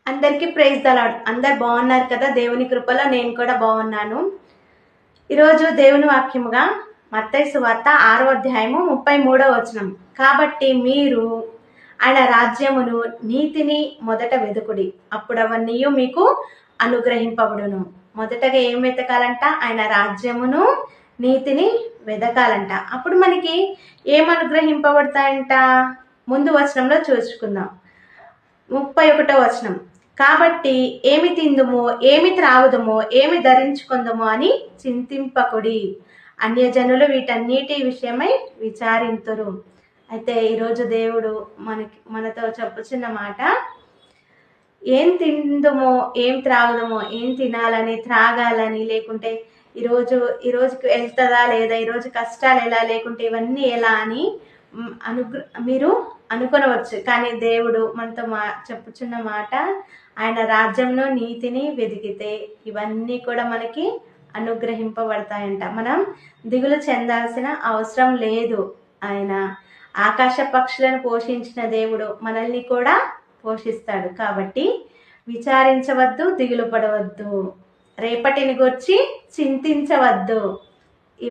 అందరికీ praise the lord. అందరు బాగున్నారు కదా? దేవుని కృపలో నేను కూడా బాగున్నాను. ఈరోజు దేవుని వాక్యముగా మత్తయి సువార్త 6వ అధ్యాయము 33వ వచనం. కాబట్టి మీరు ఆయన రాజ్యమును నీతిని మొదట వెతుకుడి, అప్పుడు అవన్నీ మీకు అనుగ్రహింపబడును. మొదటగా ఏం వెతకాలంట? ఆయన రాజ్యమును నీతిని వెతకాలంట. అప్పుడు మనకి ఏం అనుగ్రహింపబడతాయంట? ముందు వచనంలో చూసుకుందాం. 31వ వచనం. కాబట్టి ఏమి తిందుమో, ఏమి త్రాగుదమో, ఏమి ధరించుకుందమో అని చింతింపకుడి, అన్యజనులు వీటన్నిటి విషయమై విచారింతురు. అయితే ఈరోజు దేవుడు మనతో చెప్పుచున్న మాట, ఏం తిందుమో, ఏం త్రాగుదమో, ఏం తినాలని, త్రాగాలని, లేకుంటే ఈరోజుకి వెళ్తుందా లేదా, ఈరోజు కష్టాలు ఎలా, లేకుంటే ఇవన్నీ ఎలా అని మీరు అనుకొనవచ్చు. కానీ దేవుడు మనతో చెప్పుచున్న మాట, ఆయన రాజ్యంలో నీతిని వెతికితే ఇవన్నీ కూడా మనకి అనుగ్రహింపబడతాయంట. మనం దిగులు చెందాల్సిన అవసరం లేదు. ఆయన ఆకాశ పక్షులను పోషించిన దేవుడు మనల్ని కూడా పోషిస్తాడు. కాబట్టి విచారించవద్దు, దిగులు పడవద్దు, రేపటిని గురించి చింతించవద్దు.